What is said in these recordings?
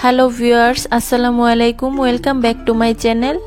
Hello viewers, আসসালামু আলাইকুম। Welcome back to my channel.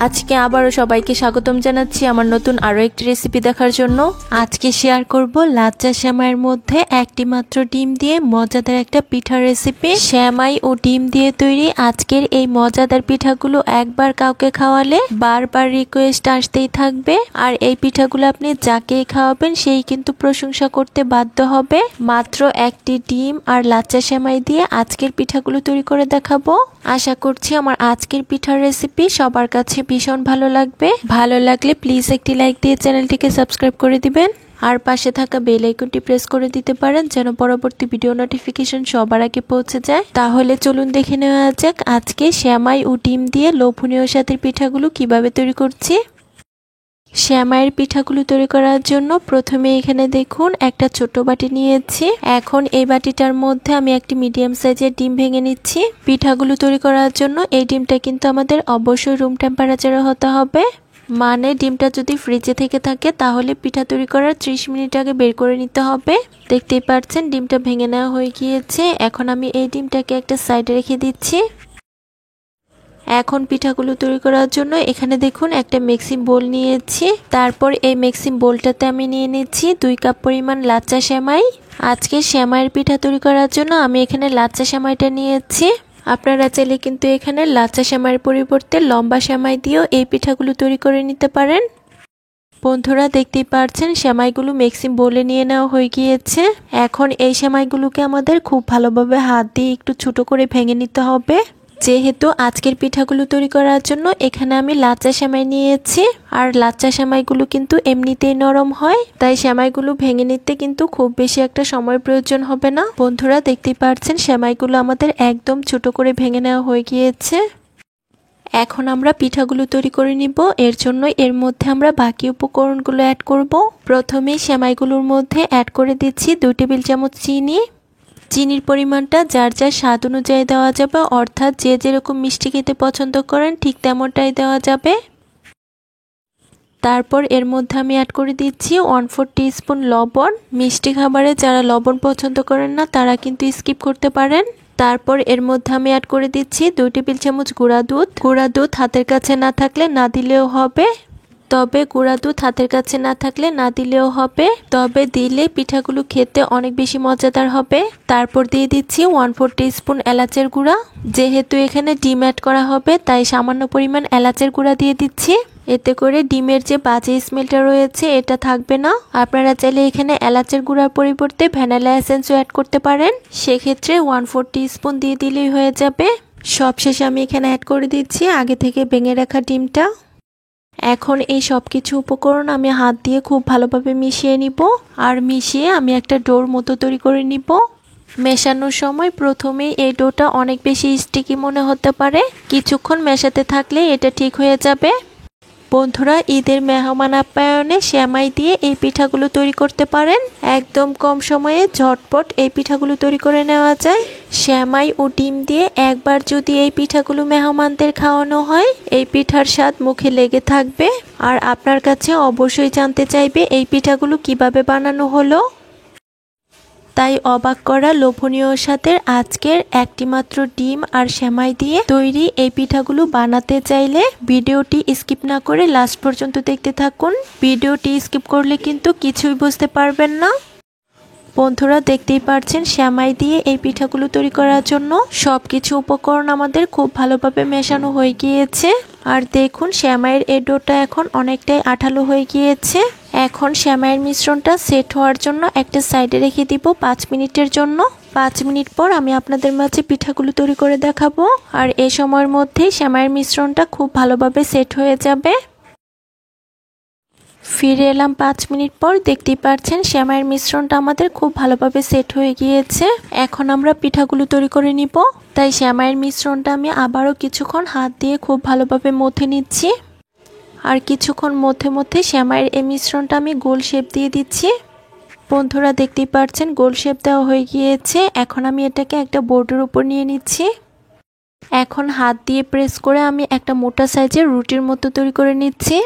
আজকে আবারও সবাইকে স্বাগতম জানাচ্ছি আমার নতুন আরও একটি রেসিপি দেখার জন্য। আজকে শেয়ার করব লাচ্চা সেমাইয়ের মধ্যে একটি মাত্র ডিম দিয়ে মজাদার একটা পিঠার রেসিপি। সেমাই ও ডিম দিয়ে তৈরি আজকের এই মজাদার পিঠাগুলো একবার কাউকে খাওয়ালে বারবার রিকোয়েস্ট আসতেই থাকবে। আর এই পিঠাগুলো আপনি যাকেই খাওয়াবেন সেই কিন্তু প্রশংসা করতে বাধ্য হবে। মাত্র একটি ডিম আর লাচ্চা সেমাই দিয়ে আজকের পিঠাগুলো তৈরি করে দেখাবো। আশা করছি আমার আজকের পিঠার রেসিপি সবার কাছে ভীষণ ভালো লাগবে। ভালো লাগলে প্লিজ একটি লাইক দিয়ে চ্যানেলটিকে সাবস্ক্রাইব করে দিবেন আর পাশে থাকা বেল আইকনটি প্রেস করে দিতে পারেন যেন পরবর্তী ভিডিও নোটিফিকেশন সবার আগে পৌঁছে যায়। তাহলে চলুন দেখে নেওয়া যাক আজকে সেমাই ও ডিম দিয়ে লোভনীয় স্বাদের পিঠাগুলো কিভাবে তৈরি করছি। সেমাইয়ের পিঠাগুলো তৈরি করার জন্য প্রথমে এখানে দেখুন একটা ছোট বাটি নিয়েছি। এখন এই বাটিটার মধ্যে আমি একটি মিডিয়াম সাইজের ডিম ভেঙে নিচ্ছি। পিঠাগুলো তৈরি করার জন্য এই ডিমটা কিন্তু আমাদের অবশ্যই রুম টেম্পারেচারে হতে হবে। মানে ডিমটা যদি ফ্রিজে থেকে থাকে তাহলে পিঠা তৈরি করার 30 মিনিট আগে বের করে নিতে হবে। দেখতেই পাচ্ছেন ডিমটা ভেঙে নেওয়া হয়ে গিয়েছে। এখন আমি এই ডিমটাকে একটা সাইডে রেখে দিচ্ছি। এখন পিঠাগুলো তৈরি করার জন্য এখানে দেখুন একটা মিক্সিং বোল নিয়েছি। তারপর এই মিক্সিং বোলটাতে আমি নিয়ে নিচ্ছি 2 কাপ পরিমাণ লাচ্চা সেমাই। আজকে সেমাইয়ের পিঠা তৈরি করার জন্য আমি এখানে লাচ্চা সেমাইটা নিয়েছি। আপনারা চাইলে কিন্তু এখানে লাচ্চা সেমাইয়ের পরিবর্তে লম্বা সেমাই দিয়েও এই পিঠাগুলো তৈরি করে নিতে পারেন। বন্ধুরা দেখতেই পাচ্ছেন সেমাইগুলো মিক্সিং বোলে নিয়ে নেওয়া হয়ে গিয়েছে। এখন এই সেমাইগুলোকে আমাদের খুব ভালোভাবে হাত দিয়ে একটু ছোট করে ভেঙে নিতে হবে। যেহেতু আজকের পিঠাগুলো তৈরি করার জন্য এখানে আমি লাচ্চা সেমাই নিয়েছি আর লাচ্চা সেমাইগুলো কিন্তু এমনিতেই নরম হয়, তাই সেমাইগুলো ভেঙে নিতে কিন্তু খুব বেশি একটা সময় প্রয়োজন হবে না। বন্ধুরা দেখতেই পাচ্ছেন সেমাইগুলো আমাদের একদম ছোট করে ভেঙে নেওয়া হয়ে গিয়েছে। এখন আমরা পিঠাগুলো তৈরি করে নিব। এর জন্য এর মধ্যে আমরা বাকি উপকরণগুলো অ্যাড করব। প্রথমে সেমাইগুলোর মধ্যে অ্যাড করে দিচ্ছি 2 টেবিল চামচ চিনি। চিনির পরিমাণটা যার যার স্বাদ অনুযায়ী দেওয়া যাবে, অর্থাৎ যে যেরকম মিষ্টি খেতে পছন্দ করেন ঠিক তেমনটাই দেওয়া যাবে। তারপর এর মধ্যে আমি অ্যাড করে দিচ্ছি 1/4 টিস্পুন লবণ। মিষ্টি খাবারে যারা লবণ পছন্দ করেন না তারা কিন্তু স্কিপ করতে পারেন। তারপর এর মধ্যে আমি অ্যাড করে দিচ্ছি 2 টেবিল চামচ গুঁড়া দুধ। গুঁড়া দুধ হাতের কাছে না থাকলে না দিলেও হবে, তবে গুঁড়া দুধ হাতের কাছে না থাকলে না দিলেও হবে, তবে দিলে পিঠাগুলো খেতে অনেক বেশি মজাদার হবে। তারপর দিয়ে দিচ্ছি 1/4 টিস্পুন এলাচের গুঁড়া। যেহেতু এখানে ডিম অ্যাড করা হবে তাই সামান্য পরিমাণ এলাচের গুঁড়া দিয়ে দিচ্ছি। এতে করে ডিমের যে বাজে স্মেলটা রয়েছে এটা থাকবে না। আপনারা চাইলে এখানে এলাচের গুঁড়ার পরিবর্তে ভ্যানিলা এসেন্সও অ্যাড করতে পারেন, সেক্ষেত্রে 1/4 টিস্পুন দিয়ে দিলেই হয়ে যাবে। সবশেষে আমি এখানে অ্যাড করে দিচ্ছি আগে থেকে ভেঙে রাখা ডিমটা। এখন এই সব কিছু উপকরণ আমি হাত দিয়ে খুব ভালোভাবে মিশিয়ে নিব। আর মিশিয়ে আমি একটা ডোর মতো তৈরি করে নিব। মেশানোর সময় প্রথমেই এই ডোটা অনেক বেশি স্টিকি মনে হতে পারে, কিছুক্ষণ মেশাতে থাকলে এটা ঠিক হয়ে যাবে। বন্ধুরা ঈদের মেহমান আপ্যায়নে সেমাই দিয়ে এই পিঠাগুলো তৈরি করতে পারেন। একদম কম সময়ে ঝটপট এই পিঠাগুলো তৈরি করে নেওয়া যায়। সেমাই ও ডিম দিয়ে একবার যদি এই পিঠাগুলো মেহমানদের খাওয়ানো হয় এই পিঠার স্বাদ মুখে লেগে থাকবে আর আপনার কাছে অবশ্যই জানতে চাইবে এই পিঠাগুলো কিভাবে বানানো হলো। তাই অবাক করা লোভনীয় স্বাদের আজকের একটি মাত্র ডিম আর সেমাই দিয়ে তৈরি এই পিঠাগুলো বানাতে চাইলে ভিডিওটি স্কিপ না করে লাস্ট পর্যন্ত দেখতে থাকুন। ভিডিওটি স্কিপ করলে কিন্তু কিছুই বুঝতে পারবেন না। বন্ধুরা দেখতেই পাচ্ছেন সেমাই দিয়ে এই পিঠাগুলো তৈরি করার জন্য সবকিছু উপকরণ আমাদের খুব ভালোভাবে মেশানো হয়ে গিয়েছে। আর দেখুন সেমাইয়ের এই ডোটা এখন অনেকটাই আঠালো হয়ে গিয়েছে। এখন সেমাইয়ের মিশ্রণটা সেট হওয়ার জন্য একটা সাইডে রেখে দিব 5 মিনিটের জন্য। 5 মিনিট পর আমি আপনাদের মাঝে পিঠাগুলো তৈরি করে দেখাবো। আর এই সময়ের মধ্যেই সেমাইয়ের মিশ্রণটা খুব ভালোভাবে সেট হয়ে যাবে। ফিরে এলাম 5 মিনিট পর। দেখতেই পাচ্ছেন সেমাইয়ের মিশ্রণটা আমাদের খুব ভালোভাবে সেট হয়ে গিয়েছে। এখন আমরা পিঠাগুলো তৈরি করে নিব। তাই সেমাইয়ের মিশ্রণটা আমি আবারও কিছুক্ষণ হাত দিয়ে খুব ভালোভাবে মথে নিচ্ছি। আর কিছুক্ষণ মধ্যে মধ্যে সেমাইয়ের এই মিশ্রণটা আমি গোল শেপ দিয়ে দিচ্ছি। বন্ধুরা দেখতেই পাচ্ছেন গোল শেপ দেওয়া হয়ে গিয়েছে। এখন আমি এটাকে একটা বোর্ডের উপর নিয়ে নিচ্ছি। এখন হাত দিয়ে প্রেস করে আমি একটা মোটা সাইজের রুটির মতো তৈরি করে নিচ্ছি।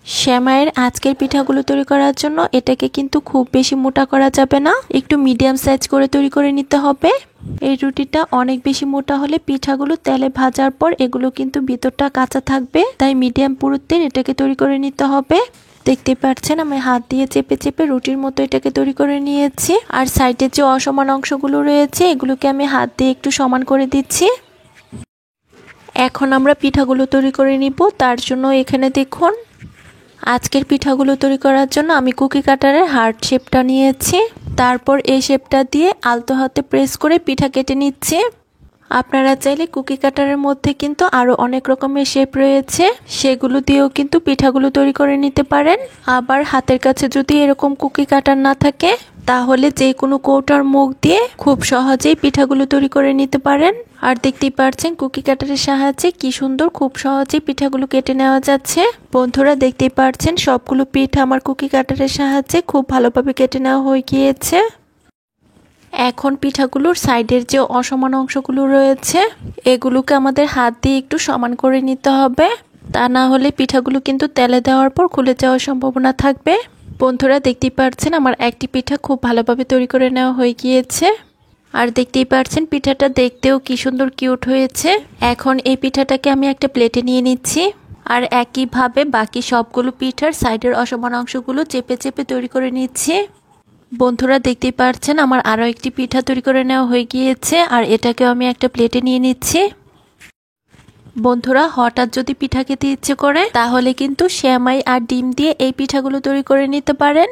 সেমাইয়ের আজকের পিঠাগুলো তৈরি করার জন্য এটাকে কিন্তু খুব বেশি মোটা করা যাবে না, একটু মিডিয়াম সাইজ করে তৈরি করে নিতে হবে। এই রুটিটা অনেক বেশি মোটা হলে পিঠাগুলো তেলে ভাজার পর এগুলো কিন্তু ভিতরটা কাঁচা থাকবে, তাই মিডিয়াম পুরুত্বের এটাকে তৈরি করে নিতে হবে। দেখতে পাচ্ছেন আমি হাত দিয়ে চেপে চেপে রুটির মতো এটাকে তৈরি করে নিয়েছি। আর সাইডের যে অসমান অংশগুলো রয়েছে এগুলোকে আমি হাত দিয়ে একটু সমান করে দিচ্ছি। এখন আমরা পিঠাগুলো তৈরি করে নিব। তার জন্য এখানে দেখুন, আজকের পিঠাগুলো তৈরি করার জন্য আমি কুকি কাটারের হার্ট শেপটা নিয়েছি। তারপর এই শেপটা দিয়ে আলতো হাতে প্রেস করে পিঠা কেটে নিচ্ছি। আপনারা চাইলে কুকি কাটারের মধ্যে কিন্তু আরো অনেক রকমের শেপ রয়েছে, সেগুলো দিয়েও কিন্তু পিঠাগুলো তৈরি করে নিতে পারেন। আবার হাতের কাছে যদি এরকম কুকি কাটার না থাকে তাহলে যে কোনো কৌটার মুখ দিয়ে খুব সহজেই পিঠাগুলো তৈরি করে নিতে পারেন। আর দেখতেই পাচ্ছেন কুকি কাটারের সাহায্যে কি সুন্দর খুব সহজেই পিঠাগুলো কেটে নেওয়া যাচ্ছে। বন্ধুরা দেখতেই পাচ্ছেন সবগুলো পিঠা আমার কুকি কাটারের সাহায্যে খুব ভালোভাবে কেটে নেওয়া হয়ে গিয়েছে। এখন পিঠাগুলোর সাইডের যে অসমান অংশগুলো রয়েছে এগুলোকে আমাদের হাত দিয়ে একটু সমান করে নিতে হবে, তা না হলে পিঠাগুলো কিন্তু তেলে দেওয়ার পর খুলে যাওয়ার সম্ভাবনা থাকবে। বন্ধুরা দেখতেই পাচ্ছেন আমার একটি পিঠা খুব ভালোভাবে তৈরি করে নেওয়া হয়ে গিয়েছে। আর দেখতেই পাচ্ছেন পিঠাটা দেখতেও কি সুন্দর কিউট হয়েছে। এখন এই পিঠাটাকে আমি একটা প্লেটে নিয়ে নিচ্ছি। আর একইভাবে বাকি সবগুলো পিঠার সাইডের অসমান অংশগুলো চেপে চেপে তৈরি করে নিচ্ছি। বন্ধুরা দেখতেই পাচ্ছেন আমার আরো একটি পিঠা তৈরি করে নেওয়া হয়ে গিয়েছে। আর এটাকেও আমি একটা প্লেটে নিয়ে নিচ্ছি। বন্ধুরা হঠাৎ যদি পিঠা খেতে ইচ্ছে করে তাহলে কিন্তু সেমাই আর ডিম দিয়ে এই পিঠাগুলো তৈরি করে নিতে পারেন।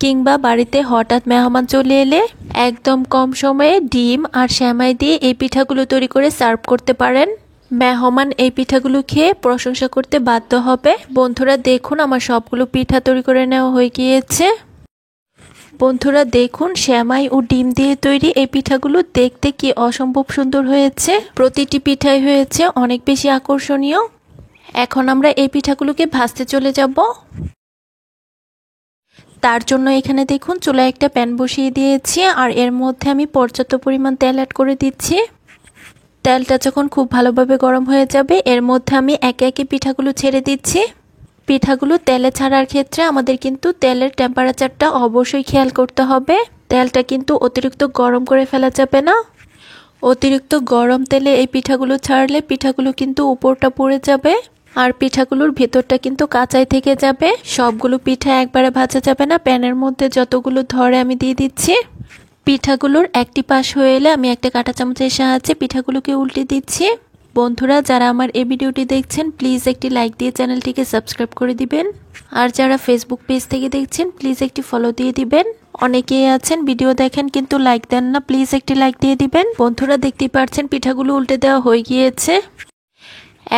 কিংবা বাড়িতে হঠাৎ মেহমান চলে এলে একদম কম সময়ে ডিম আর সেমাই দিয়ে এই পিঠাগুলো তৈরি করে সার্ভ করতে পারেন। মেহমান এই পিঠাগুলো খেয়ে প্রশংসা করতে বাধ্য হবে। বন্ধুরা দেখুন আমার সবগুলো পিঠা তৈরি করে নেওয়া হয়ে গিয়েছে। বন্ধুরা দেখুন সেমাই ও ডিম দিয়ে তৈরি এই পিঠাগুলো দেখতে কি অসম্ভব সুন্দর হয়েছে। প্রতিটি পিঠাই হয়েছে অনেক বেশি আকর্ষণীয়। এখন আমরা এই পিঠাগুলোকে ভাজতে চলে যাব। তার জন্য এখানে দেখুন চুলায় একটা প্যান বসিয়ে দিয়েছি আর এর মধ্যে আমি পর্যাপ্ত পরিমাণ তেল অ্যাড করে দিচ্ছি। তেলটা যখন খুব ভালোভাবে গরম হয়ে যাবে এর মধ্যে আমি একে একে পিঠাগুলো ছেড়ে দিচ্ছি। পিঠাগুলো তেলে ছাড়ার ক্ষেত্রে আমাদের কিন্তু তেলের টেম্পারেচারটা অবশ্যই খেয়াল করতে হবে। তেলটা কিন্তু অতিরিক্ত গরম করে ফেলা যাবে না। অতিরিক্ত গরম তেলে এই পিঠাগুলো ছাড়লে পিঠাগুলো কিন্তু উপরটা পড়ে যাবে আর পিঠাগুলোর ভেতরটা কিন্তু কাঁচাই থেকে যাবে। সবগুলো পিঠা একবারে ভাজা যাবে না, প্যানের মধ্যে যতগুলো ধরে আমি দিয়ে দিচ্ছি। পিঠাগুলোর একটি পাশ হয়ে এলে আমি একটা কাঁটা চামচের সাহায্যে পিঠাগুলোকে উল্টে দিচ্ছি। বন্ধুরা যারা আমার এই ভিডিওটি দেখছেন প্লিজ একটি লাইক দিয়ে চ্যানেলটিকে সাবস্ক্রাইব করে দিবেন। আর যারা ফেসবুক পেজ থেকে দেখছেন প্লিজ একটি ফলো দিয়ে দিবেন। অনেকেই আছেন ভিডিও দেখেন কিন্তু লাইক দেন না, প্লিজ একটি লাইক দিয়ে দিবেন। বন্ধুরা দেখতেই পাচ্ছেন পিঠাগুলো উল্টে দেওয়া হয়ে গিয়েছে।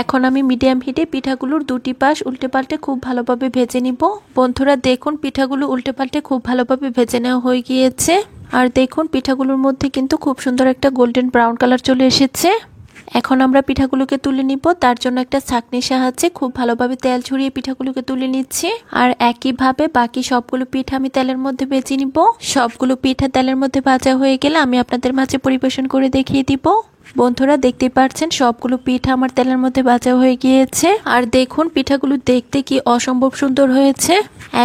এখন আমি মিডিয়াম হিটে পিঠাগুলোর দুটি পাশ উল্টে পাল্টে খুব ভালোভাবে ভেজে নিব। বন্ধুরা দেখুন পিঠাগুলো উল্টে পাল্টে খুব ভালোভাবে ভেজে নেওয়া হয়ে গিয়েছে। আর দেখুন পিঠাগুলোর মধ্যে কিন্তু খুব সুন্দর একটা গোল্ডেন ব্রাউন কালার চলে এসেছে। এখন আমরা পিঠাগুলোকে তুলে নিব। তার জন্য একটা ছাঁকনির সাহায্যে খুব ভালোভাবে তেল ছড়িয়ে পিঠাগুলোকে তুলে নিচ্ছি। আর একইভাবে বাকি সবগুলো পিঠা আমি তেলের মধ্যে ভেজে নিব। সবগুলো পিঠা তেলের মধ্যে ভাজা হয়ে গেলে আমি আপনাদের মাঝে পরিবেশন করে দেখিয়ে দিব। বন্ধুরা দেখতেই পাচ্ছেন সবগুলো পিঠা আমার তেলের মধ্যে ভাজা হয়ে গিয়েছে। আর দেখুন পিঠাগুলো দেখতে কি অসম্ভব সুন্দর হয়েছে।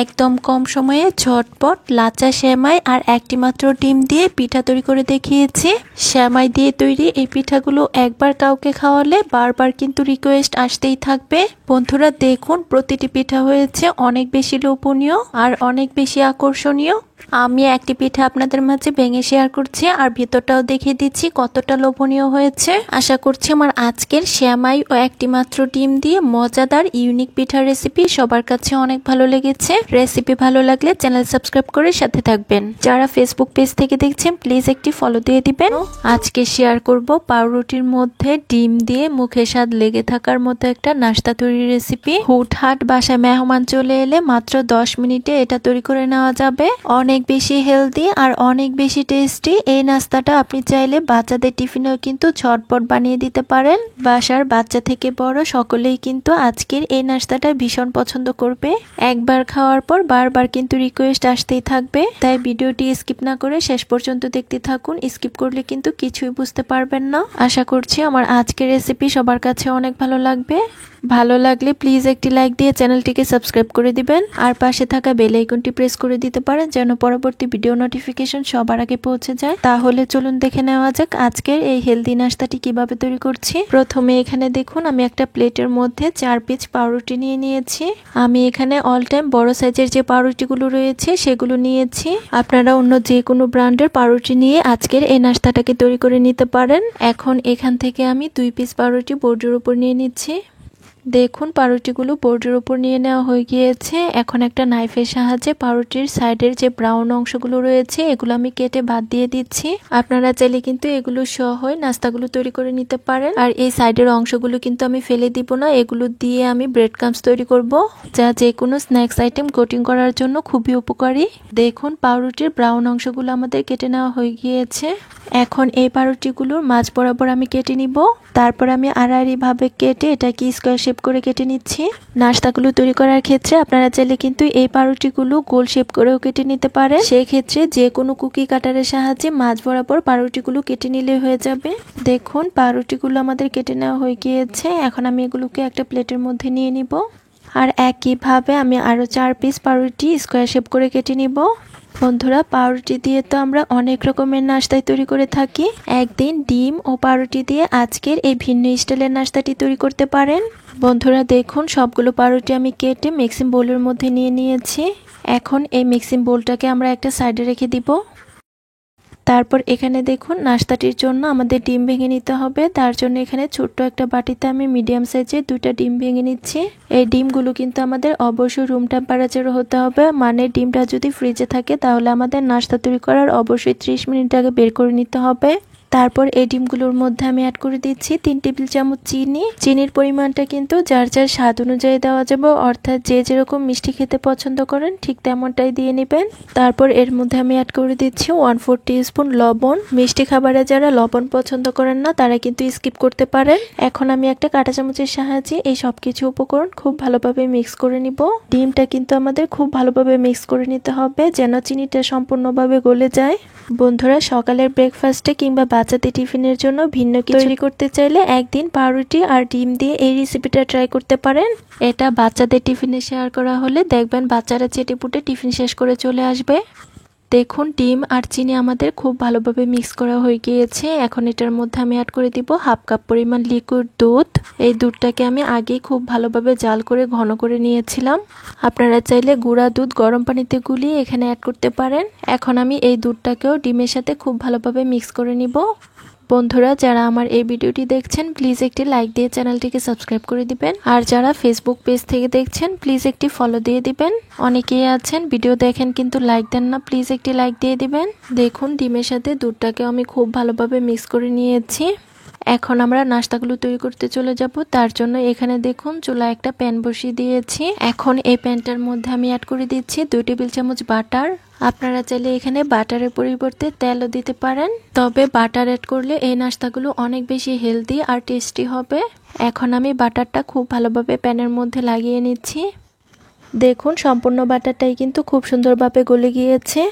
একদম কম সময়ে ঝটপট লাচা সেমাই আর একটি মাত্র ডিম দিয়ে পিঠা তৈরি করে দেখিয়েছি। সেমাই দিয়ে তৈরি এই পিঠাগুলো একবার কাউকে খাওয়ালে বারবার কিন্তু রিকোয়েস্ট আসতেই থাকবে। বন্ধুরা দেখুন প্রতিটি পিঠা হয়েছে অনেক বেশি লোভনীয় আর অনেক বেশি আকর্ষণীয়। আমি একটি পিঠা আপনাদের মাঝে ভেঙে শেয়ার করছি আর ভিতরটাও দেখিয়ে দিচ্ছি কতটা লোভনীয় হয়েছে। আশা করছি আমার আজকের সেমাই ও একটি মাত্র ডিম দিয়ে মজাদার ইউনিক পিঠার রেসিপি সবার কাছে অনেক ভালো লেগেছে। রেসিপি ভালো লাগলে চ্যানেল সাবস্ক্রাইব করে সাথে থাকবেন। যারা ফেসবুক পেজ থেকে দেখছেন প্লিজ একটি ফলো দিয়ে দিবেন। আজকে শেয়ার করব পাউরুটির মধ্যে ডিম দিয়ে মুখে স্বাদ লেগে থাকার মতো একটা নাস্তা তৈরির রেসিপি। হুটহাট বাসায় মেহমান চলে এলে মাত্র 10 মিনিটে এটা তৈরি করে নেওয়া যাবে। অনেক বেশি হেলদি আর অনেক বেশি টেস্টি। এই নাস্তাটা আপনি চাইলে বাচ্চাদের টিফিনেও কিন্তু ঝটপট বানিয়ে দিতে পারেন। বাসার বাচ্চা থেকে বড় সকলেই কিন্তু আজকের এই নাস্তাটা ভীষণ পছন্দ করবে। একবার খাওয়ার পর বারবার কিন্তু রিকোয়েস্ট আসতেই থাকবে। তাই ভিডিওটি স্কিপ না করে শেষ পর্যন্ত দেখতে থাকুন। স্কিপ করলে কিন্তু কিছুই বুঝতে পারবেন না। আশা করছি আমার আজকের রেসিপি সবার কাছে অনেক ভালো লাগবে। ভালো লাগলে প্লিজ একটি লাইক দিয়ে চ্যানেলটিকে সাবস্ক্রাইব করে দিবেন আর পাশে থাকা বেল আইকনটি প্রেস করে দিতে পারেন যেন পরবর্তী ভিডিও নোটিফিকেশন সবার আগে পৌঁছে যায়। তাহলে চলুন দেখে নেওয়া যাক আজকের এই হেলদি নাস্তাটি কিভাবে তৈরি করছি। প্রথমে এখানে দেখুন আমি একটা প্লেটের মধ্যে 4 পিস পাউরুটি নিয়ে নিয়েছি। আমি এখানে অল টাইম বড় সাইজের যে পাউরুটিগুলো রয়েছে সেগুলো নিয়েছি। আপনারা অন্য যে কোনো ব্র্যান্ডের পাউরুটি নিয়ে আজকের এই নাস্তাটাকে তৈরি করে নিতে পারেন। এখন এখান থেকে আমি 2 পিস পাউরুটি বোর্ডের উপর নিয়ে নিচ্ছি। দেখুন পাউরুটিগুলো বোর্ডের উপর নিয়ে নেওয়া হয়ে গিয়েছে। এখন একটা নাইফের সাহায্যে পাউরুটির সাইডের যে ব্রাউন অংশগুলো রয়েছে এগুলো আমি কেটে বাদ দিয়ে দিচ্ছি। আপনারা চাইলে কিন্তু এগুলো সহ নাস্তাগুলো তৈরি করে নিতে পারেন। আর এই সাইডের অংশগুলো কিন্তু আমি ফেলে দিব না, এগুলো দিয়ে আমি ব্রেড ক্রাম্বস তৈরি করব, যা যে কোনো স্ন্যাক্স আইটেম কোটিং করার জন্য খুবই উপকারী। দেখুন পাউরুটির ব্রাউন অংশগুলো আমাদের কেটে নেওয়া হয়ে গিয়েছে। এখন এই পাউরুটিগুলোর মাঝ বরাবর আমি কেটে নিব। তারপর আমি আড়াআড়ি ভাবে কেটে এটাকে স্কোয়ার শেপ করে কেটে নিচ্ছি। নাস্তাগুলো তৈরি করার ক্ষেত্রে আপনারা চাইলে কিন্তু এই পাউরুটিগুলো গোল শেপ করেও কেটে নিতে পারেন। সেই ক্ষেত্রে যে কোনো কুকি কাটারের সাহায্যে মাঝ বরাবর পাউরুটিগুলো কেটে নিলে হয়ে যাবে। দেখুন পাউরুটিগুলো আমাদের কেটে নেওয়া হয়ে গিয়েছে। এখন আমি এগুলোকে একটা প্লেটের মধ্যে নিয়ে নিব। আর একইভাবে আমি আরো 4 পিস পাউরুটি স্কোয়ার শেপ করে কেটে নিব। বন্ধুরা পাউরুটি দিয়ে তো আমরা অনেক রকমের নাস্তায় তৈরি করে থাকি। একদিন ডিম ও পাউরুটি দিয়ে আজকের এই ভিন্ন স্টাইলের নাস্তাটি তৈরি করতে পারেন। বন্ধুরা দেখুন সবগুলো পাউরুটি আমি কেটে মিক্সিং বোলের মধ্যে নিয়ে নিয়েছি। এখন এই মিক্সিং বোলটাকে আমরা একটা সাইডে রেখে দিব। তারপর এখানে দেখুন নাস্তাটির জন্য আমাদের ডিম ভেঙে নিতে হবে। তার জন্য এখানে ছোট্ট একটা বাটিতে আমি মিডিয়াম সাইজের 2টা ডিম ভেঙে নিচ্ছি। এই ডিমগুলো কিন্তু আমাদের অবশ্যই রুম টেম্পারেচারে হতে হবে, মানে ডিমটা যদি ফ্রিজে থাকে তাহলে আমাদের নাস্তা তৈরি করার অবশ্যই 30 মিনিট আগে বের করে নিতে হবে। তারপর এই ডিমগুলোর মধ্যে আমি অ্যাড করে দিচ্ছি 3 টেবিল চামচ চিনি। চিনির পরিমাণটা কিন্তু যার যার স্বাদ অনুযায়ী দেওয়া যাবে, অর্থাৎ যে যেরকম মিষ্টি খেতে পছন্দ করেন ঠিক তেমনটাই দিয়ে নেবেন। তারপর এর মধ্যে আমি অ্যাড করে দিচ্ছি 1/4 টিস্পুন লবণ। মিষ্টি খাবারে যারা লবণ পছন্দ করেন না তারা কিন্তু স্কিপ করতে পারেন। এখন আমি একটা কাঁটা চামচের সাহায্যে এই সবকিছু উপকরণ খুব ভালোভাবে মিক্স করে নিব। ডিমটা কিন্তু আমাদের খুব ভালোভাবে মিক্স করে নিতে হবে যেন চিনিটা সম্পূর্ণভাবে গলে যায়। বন্ধুরা সকালের ব্রেকফাস্টে কিংবা বাচ্চাদের টিফিনের জন্য ভিন্ন কিছু তৈরি করতে চাইলে একদিন পাউরুটি আর ডিম দিয়ে এই রেসিপিটা ট্রাই করতে পারেন। এটা বাচ্চাদের টিফিনে শেয়ার করা হলে দেখবেন বাচ্চারা চেটেপুটে টিফিন শেষ করে চলে আসবে। দেখুন ডিম আর চিনি আমাদের খুব ভালোভাবে মিক্স করা হয়ে গিয়েছে। এখন এটার মধ্যে আমি অ্যাড করে দিব 1/2 কাপ পরিমাণ লিকুইড দুধ। এই দুধটাকে আমি আগেই খুব ভালোভাবে জাল করে ঘন করে নিয়েছিলাম। আপনারা চাইলে গুঁড়া দুধ গরম পানিতে গুলিয়ে এখানে অ্যাড করতে পারেন। এখন আমি এই দুধটাকেও ডিমের সাথে খুব ভালোভাবে মিক্স করে নিব। বন্ধুরা যারা আমার এই ভিডিওটি দেখছেন প্লিজ একটি লাইক দিয়ে চ্যানেলটিকে সাবস্ক্রাইব করে দিবেন। আর যারা ফেসবুক পেজ থেকে দেখছেন প্লিজ একটি ফলো দিয়ে দিবেন। অনেকেই আছেন ভিডিও দেখেন কিন্তু লাইক দেন না, প্লিজ একটি লাইক দিয়ে দিবেন। দেখুন ডিমের সাথে দুধটাকে আমি খুব ভালোভাবে মিক্স করে নিয়েছি। এখন আমরা নাস্তাগুলো তৈরি করতে চলে যাব। তার জন্য এখানে দেখুন চুলায় একটা প্যান বসিয়ে দিয়েছি। এখন এই প্যানটার মধ্যে আমি অ্যাড করে দিচ্ছি 2 টেবিল চামচ বাটার। আপনারা চাইলে এখানে বাটারের পরিবর্তে তেলও দিতে পারেন, তবে বাটার অ্যাড করলে এই নাস্তাগুলো অনেক বেশি হেলদি আর টেস্টি হবে। এখন আমি বাটারটা খুব ভালোভাবে প্যানের মধ্যে লাগিয়ে নিচ্ছি। দেখুন সম্পূর্ণ বাটারটাই কিন্তু খুব সুন্দরভাবে গলে গিয়েছে।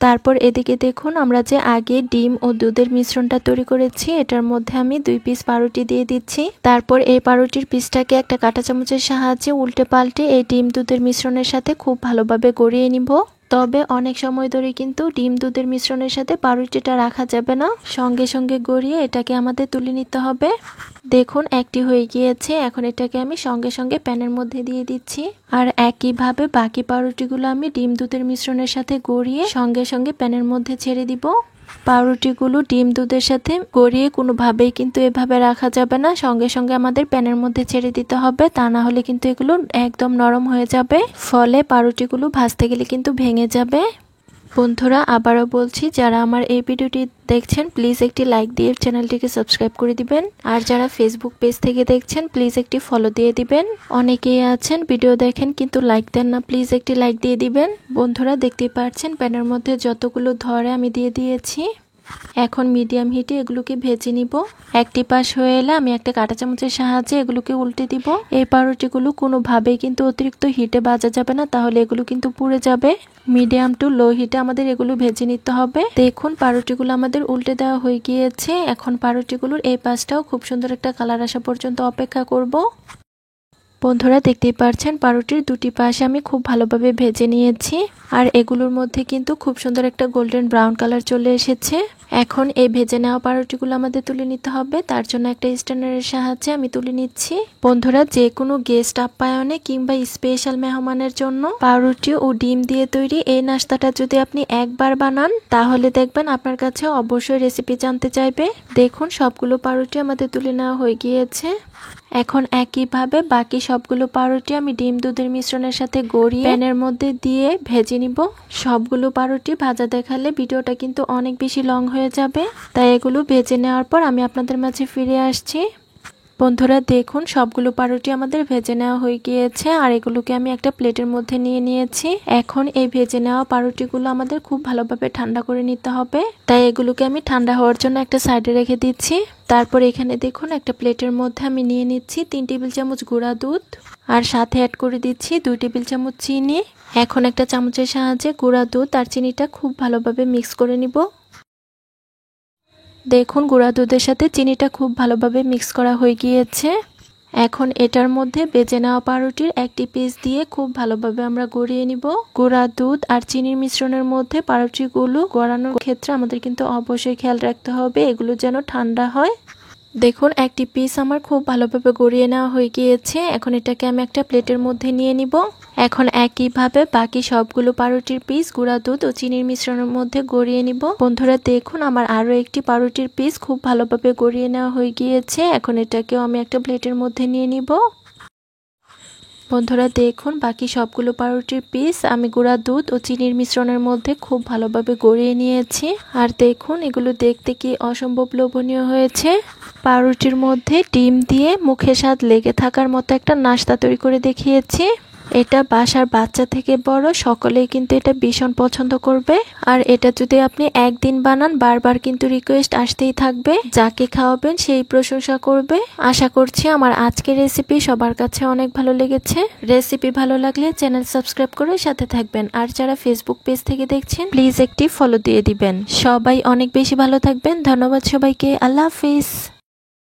তারপর এদিকে দেখুন আমরা যে আগে ডিম ও দুধের মিশ্রণটা তৈরি করেছি এটার মধ্যে আমি 2 পিস পাউরুটি দিয়ে দিচ্ছি। তারপর এই পাউরুটির পিসটাকে একটা কাঁটা চামচের সাহায্যে উল্টে পাল্টে এই ডিম দুধের মিশ্রণের সাথে খুব ভালোভাবে গড়িয়ে নিব। তবে অনেক সময় ধরে কিন্তু ডিম দুধের মিশ্রণের সাথে পাউরুটিটা রাখা যাবে না, সঙ্গে সঙ্গে গড়িয়ে এটাকে আমাদের তুলে নিতে হবে। দেখুন একটি হয়ে গিয়েছে। এখন এটাকে আমি সঙ্গে সঙ্গে প্যানের মধ্যে দিয়ে দিচ্ছি। আর একইভাবে বাকি পাউরুটিগুলো আমি ডিম দুধের মিশ্রণের সাথে গড়িয়ে সঙ্গে সঙ্গে প্যানের মধ্যে ছেড়ে দিব। পাউরুটিগুলো ডিম দুধের সাথে গড়িয়ে কোনোভাবেই কিন্তু এভাবে রাখা যাবে না, সঙ্গে সঙ্গে আমাদের প্যানের মধ্যে ছেড়ে দিতে হবে, তা না হলে কিন্তু এগুলো একদম নরম হয়ে যাবে, ফলে পাউরুটিগুলো ভাজতে গেলে কিন্তু ভেঙে যাবে। বন্ধুরা আবারও বলছি যারা আমার এই ভিডিওটি দেখছেন প্লিজ একটি লাইক দিয়ে চ্যানেলটিকে সাবস্ক্রাইব করে দিবেন। আর যারা ফেসবুক পেজ থেকে দেখছেন প্লিজ একটি ফলো দিয়ে দিবেন। অনেকেই আছেন ভিডিও দেখেন কিন্তু লাইক দেন না, প্লিজ একটি লাইক দিয়ে দিবেন। বন্ধুরা দেখতেই পাচ্ছেন প্যানের মধ্যে যতগুলো ধরে আমি দিয়ে দিয়েছি। এখন মিডিয়াম হিটে এগুলোকে ভেজে নিব। একটি পাশ হয়ে এলে আমি একটা কাঁটা চামচের সাহায্যে এগুলোকে উল্টে দিব। এই পাউরুটিগুলো কোনোভাবেই কিন্তু অতিরিক্ত হিটে ভাজা যাবে না, তাহলে এগুলো কিন্তু পুড়ে যাবে। মিডিয়াম টু লো হিটে আমাদের এগুলো ভেজে নিতে হবে। দেখুন পাউরুটিগুলো আমাদের উল্টে দেওয়া হয়ে গিয়েছে। এখন পাউরুটিগুলোর এই পাশটাও খুব সুন্দর একটা কালার আসা পর্যন্ত অপেক্ষা করব। বন্ধুরা দেখতেই পাচ্ছেন পাউরুটির দুটি পাশ আমি খুব ভালোভাবে ভেজে নিয়েছি আর এগুলোর মধ্যে কিন্তু খুব সুন্দর একটা গোল্ডেন ব্রাউন কালার চলে এসেছে। এখন এই ভেজে নেওয়া পাউরুটিগুলো আমাদের তুলে নিতে হবে, তার জন্য একটা স্ট্যান্ডারের সাহায্যে আমি তুলে নিচ্ছি। বন্ধুরা যে কোনো গেস্ট আপ্যায়নে কিংবা স্পেশাল মেহমানের জন্য পাউরুটি ও ডিম দিয়ে তৈরি এই নাস্তাটা যদি আপনি একবার বানান তাহলে দেখবেন আপনার কাছে অবশ্যই রেসিপি জানতে চাইবে। দেখুন সবগুলো পাউরুটি আমাদের তুলে নেওয়া হয়ে গিয়েছে। এখন একইভাবে বাকি সবগুলো পাউরুটি আমি ডিম দুধের মিশ্রণের সাথে গড়িয়ে প্যানের মধ্যে দিয়ে ভেজে নিব। সবগুলো পাউরুটি ভাজা দেখালে ভিডিওটা কিন্তু অনেক বেশি লং হয়ে যাবে, তাই এগুলো ভেজে নেওয়ার পর আমি আপনাদের মাঝে ফিরে আসছি। বন্ধুরা দেখুন সবগুলো পাউরুটি আমাদের ভেজে নেওয়া হয়ে গিয়েছে আর এগুলোকে আমি একটা প্লেটের মধ্যে নিয়ে নিয়েছি। এখন এই ভেজে নেওয়া পাউরুটিগুলো আমাদের খুব ভালোভাবে ঠান্ডা করে নিতে হবে, তাই এগুলোকে আমি ঠান্ডা হওয়ার জন্য একটা সাইডে রেখে দিচ্ছি। তারপর এখানে দেখুন একটা প্লেটের মধ্যে আমি নিয়ে নিচ্ছি 3 টেবিল চামচ গুঁড়া দুধ আর সাথে অ্যাড করে দিচ্ছি 2 টেবিল চামচ চিনি। এখন একটা চামচের সাহায্যে গুঁড়া দুধ আর চিনিটা খুব ভালোভাবে মিক্স করে নিব। দেখুন গুঁড়া দুধের সাথে চিনিটা খুব ভালোভাবে মিক্স করা হয়ে গিয়েছে। এখন এটার মধ্যে ভেজে নেওয়া পাউরুটির একটি পিস দিয়ে খুব ভালোভাবে আমরা গড়িয়ে নিব। গুঁড়া দুধ আর চিনির মিশ্রণের মধ্যে পাউরুটিগুলো গড়ানোর ক্ষেত্রে আমাদের কিন্তু অবশ্যই খেয়াল রাখতে হবে এগুলো যেন ঠান্ডা হয়। দেখুন একটি পিস আমার খুব ভালোভাবে গড়িয়ে নেওয়া হয়ে গিয়েছে। এখন এটাকে আমি একটা প্লেটের মধ্যে নিয়ে নিব। এখন একইভাবে বাকি সবগুলো পাউরুটির পিস গুঁড়া দুধ ও চিনির মিশ্রণের মধ্যে গড়িয়ে নিব। বন্ধুরা দেখুন আমার আরো একটি পাউরুটির পিস খুব ভালোভাবে গড়িয়ে নেওয়া হয়ে গিয়েছে। এখন এটাকেও আমি একটা প্লেটের মধ্যে নিয়ে নিব। বন্ধুরা দেখুন বাকি সবগুলো পাউরুটির পিস আমি গুঁড়া দুধ ও চিনির মিশ্রণের মধ্যে খুব ভালোভাবে গড়িয়ে নিয়েছি। আর দেখুন এগুলো দেখতে কি অসম্ভব লোভনীয় হয়েছে। পাউরুটির মধ্যে ডিম দিয়ে মুখে স্বাদ লেগে থাকার মতো একটা নাস্তা তৈরি করে দেখিয়েছি। এটা বাসার বাচ্চা থেকে বড় সকলেই কিন্তু এটা ভীষণ পছন্দ করবে। আর এটা যদি আপনি একদিন বানান বারবার কিন্তু রিকোয়েস্ট আসতেই থাকবে, যাকে খাওয়াবেন সেই প্রশংসা করবে। আশা করছি আমার আজকের রেসিপি সবার কাছে অনেক ভালো লেগেছে। রেসিপি ভালো লাগলে চ্যানেল সাবস্ক্রাইব করে সাথে থাকবেন, আর যারা ফেসবুক পেজ থেকে দেখছেন প্লিজ একটি ফলো দিয়ে দিবেন। সবাই অনেক বেশি ভালো থাকবেন। ধন্যবাদ সবাইকে। আল্লাহ হাফিজ।